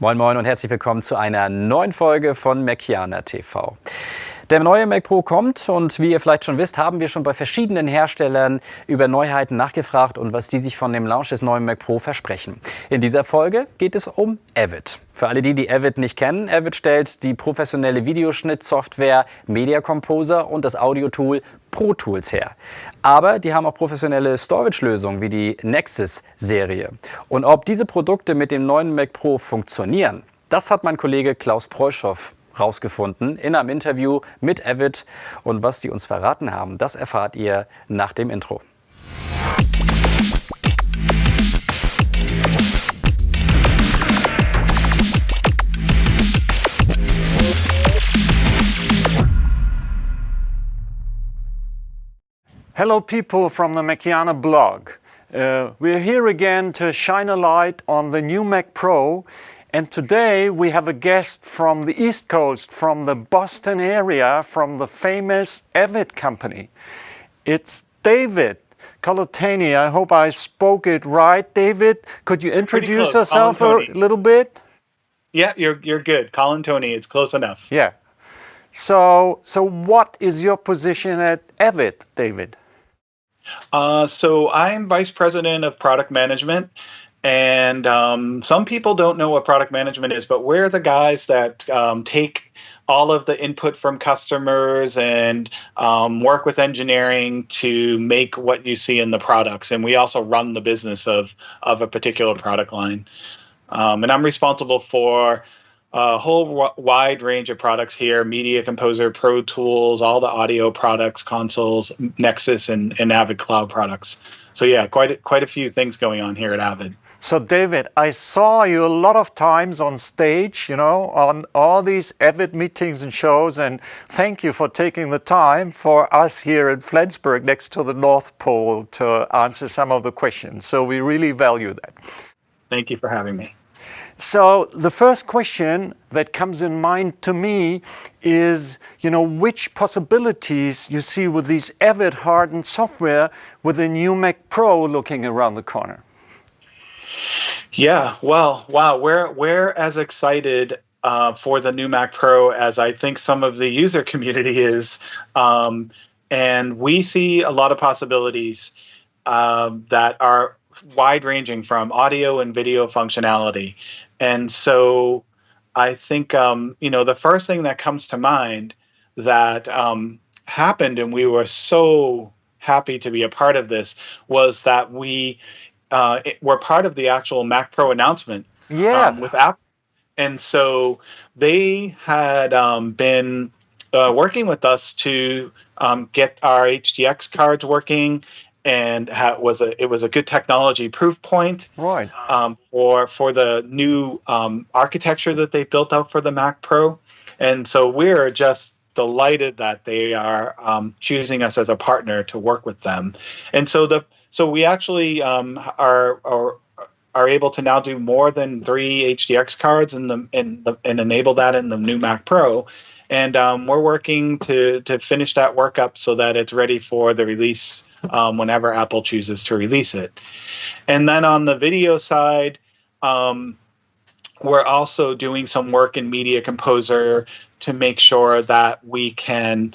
Moin Moin und herzlich willkommen zu einer neuen Folge von MACianer TV. Der neue Mac Pro kommt und wie ihr vielleicht schon wisst, haben wir schon bei verschiedenen Herstellern über Neuheiten nachgefragt und was die sich von dem Launch des neuen Mac Pro versprechen. In dieser Folge geht es um AVID. Für alle, die AVID nicht kennen, AVID stellt die professionelle Videoschnittsoftware Media Composer und das Audio-Tool Pro Tools her. Aber die haben auch professionelle Storage-Lösungen wie die Nexus-Serie. Und ob diese Produkte mit dem neuen Mac Pro funktionieren, das hat mein Kollege Klaus Preuschow rausgefunden in einem Interview mit AVID. Und was die uns verraten haben, das erfahrt ihr nach dem Intro. Hello people from the MACianer blog. We're here again to shine a light on the new Mac Pro, and today we have a guest from the East Coast, from the Boston area, from the famous AVID company. It's David Colantuoni. I hope I spoke it right. David, could you introduce yourself a little bit? Yeah, you're good. Colantuoni, it's close enough. Yeah. So what is your position at AVID, David? So I'm vice president of product management, and some people don't know what product management is, but we're the guys that take all of the input from customers and work with engineering to make what you see in the products. And we also run the business of a particular product line. And I'm responsible for a whole wide range of products here: Media Composer, Pro Tools, all the audio products, consoles, Nexus, and AVID Cloud products. So yeah, quite a few things going on here at AVID. So David, I saw you a lot of times on stage, on all these AVID meetings and shows, and thank you for taking the time for us here in Flensburg next to the North Pole to answer some of the questions. So we really value that. Thank you for having me. So the first question that comes in mind to me is, which possibilities you see with these AVID hardened software with the new Mac Pro looking around the corner? Yeah, well, wow, we're as excited for the new Mac Pro as I think some of the user community is, and we see a lot of possibilities that are wide-ranging from audio and video functionality. And so I think, the first thing that comes to mind that happened, and we were so happy to be a part of this, was that we were part of the actual Mac Pro announcement with Apple. And so they had been working with us to get our HDX cards working, and it was a good technology proof point, right? For the new architecture that they built out for the Mac Pro, and so we're just delighted that they are choosing us as a partner to work with them, and so we actually are able to now do more than 3 HDX cards and enable that in the new Mac Pro, and we're working to finish that work up so that it's ready for the release. Whenever Apple chooses to release it. And then on the video side, we're also doing some work in Media Composer to make sure that we can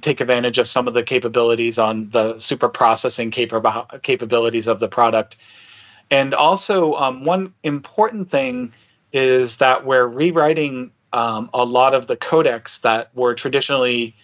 take advantage of some of the capabilities on the super processing capabilities of the product. And also, one important thing is that we're rewriting a lot of the codecs that were traditionally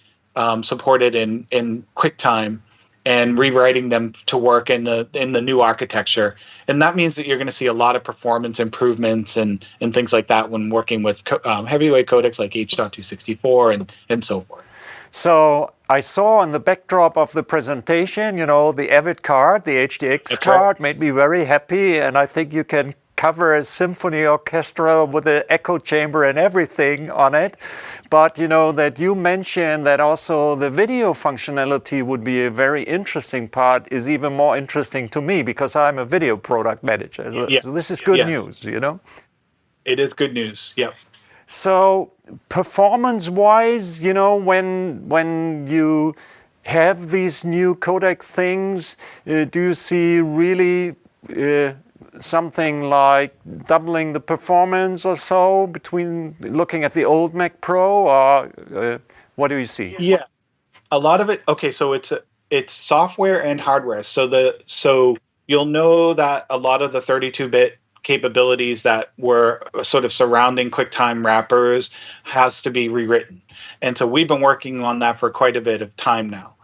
supported in QuickTime, and rewriting them to work in the new architecture. And that means that you're going to see a lot of performance improvements and things like that when working with heavyweight codecs like H.264 and so forth. So I saw in the backdrop of the presentation, the AVID card, the HDX card, made me very happy, and I think you can cover a symphony orchestra with an echo chamber and everything on it. But that you mentioned that also the video functionality would be a very interesting part is even more interesting to me because I'm a video product manager. So this is good news, It is good news, yeah. So performance-wise, when you have these new codec things, do you see really something like doubling the performance or so between looking at the old Mac Pro, or what do you see? Yeah, a lot of it. Okay, so it's software and hardware. So you'll know that a lot of the 32-bit capabilities that were sort of surrounding QuickTime wrappers has to be rewritten. And so we've been working on that for quite a bit of time now.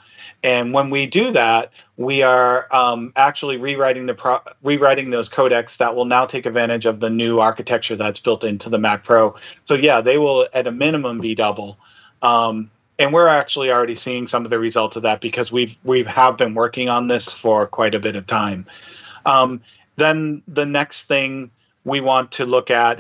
And when we do that, we are actually rewriting those codecs that will now take advantage of the new architecture that's built into the Mac Pro. So yeah, they will at a minimum be double. And we're actually already seeing some of the results of that because we have been working on this for quite a bit of time. Then the next thing we want to look at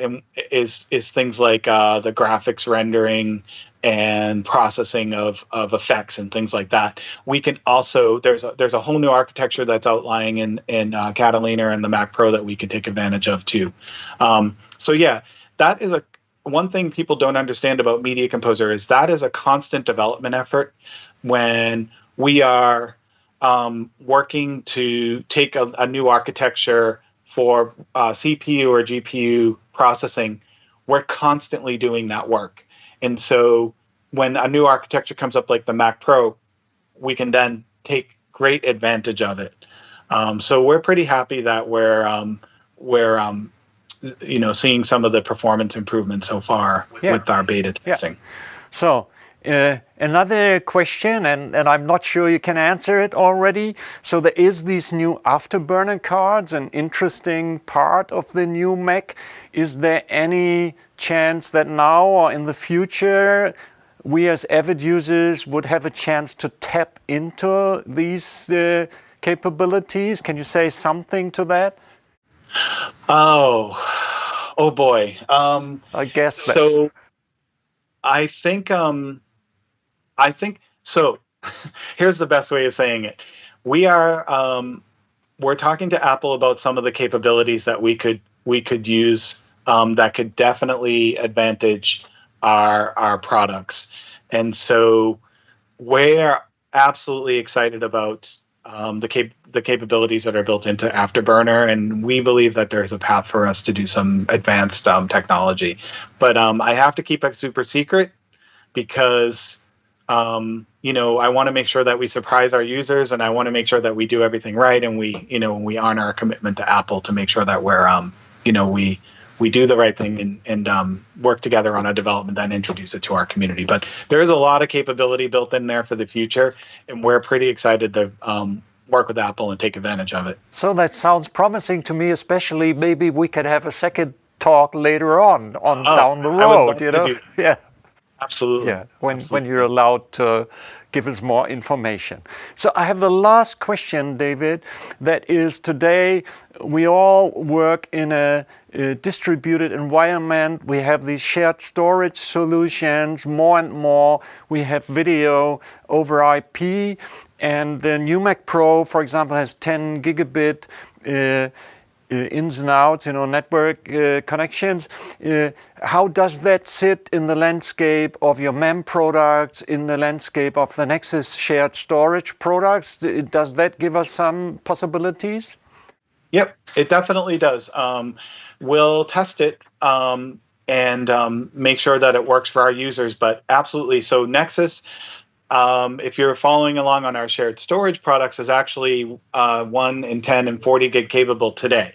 is things like the graphics rendering and processing of effects and things like that. We can also there's a whole new architecture that's outlying in Catalina and the Mac Pro that we can take advantage of too. So yeah, that is one thing people don't understand about Media Composer is that is a constant development effort. When we are working to take a new architecture for CPU or GPU processing, we're constantly doing that work. And so when a new architecture comes up like the Mac Pro, we can then take great advantage of it. So we're pretty happy that we're seeing some of the performance improvements so far with our beta testing. Yeah. So another question, and I'm not sure you can answer it already. So there is these new Afterburner cards, an interesting part of the new Mac. Is there any chance that now or in the future we as AVID users would have a chance to tap into these capabilities? Can you say something to that? Oh boy. I guess that. So I think so. Here's the best way of saying it. We're talking to Apple about some of the capabilities that we could use that could definitely advantage our products. And so we're absolutely excited about the capabilities that are built into Afterburner, and we believe that there's a path for us to do some advanced technology. But I have to keep it super secret because I want to make sure that we surprise our users, and I want to make sure that we do everything right, and we honor our commitment to Apple to make sure that we do the right thing and work together on a development and introduce it to our community. But there is a lot of capability built in there for the future, and we're pretty excited to work with Apple and take advantage of it. So that sounds promising to me, especially maybe we could have a second talk later on down the road, Yeah. Absolutely. Yeah, when you're allowed to give us more information. So I have the last question, David, that is today we all work in a distributed environment. We have these shared storage solutions, more and more. We have video over IP, and the new Mac Pro, for example, has 10 gigabit ins and outs, network connections. How does that sit in the landscape of your MEM products, in the landscape of the Nexus shared storage products? Does that give us some possibilities? Yep, it definitely does. We'll test it and make sure that it works for our users, but absolutely. So Nexus, if you're following along on our shared storage products, is actually 1 and 10 and 40 gig capable today.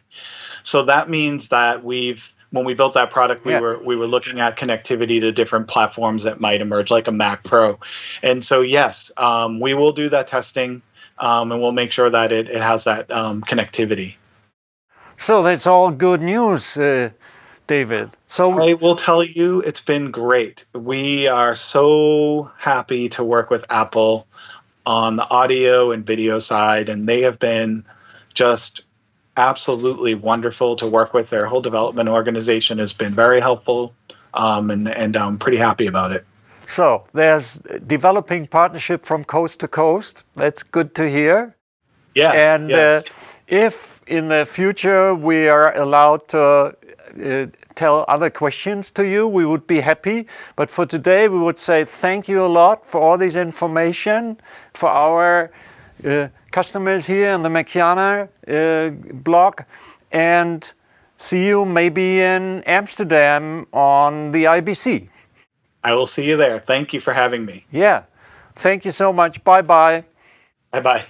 So that means that when we built that product, we were looking at connectivity to different platforms that might emerge, like a Mac Pro. And so yes, we will do that testing, and we'll make sure that it has that connectivity. So that's all good news, David. So I will tell you, it's been great. We are so happy to work with Apple on the audio and video side, and they have been just absolutely wonderful to work with. Their whole development organization has been very helpful, and I'm pretty happy about it. So there's developing partnership from coast to coast. That's good to hear. Yes. And yes. If in the future we are allowed to tell other questions to you, we would be happy. But for today, we would say thank you a lot for all this information for our customers here in the MACianer blog. and see you maybe in Amsterdam on the IBC. I will see you there. Thank you for having me. Yeah. Thank you so much. Bye-bye. Bye-bye.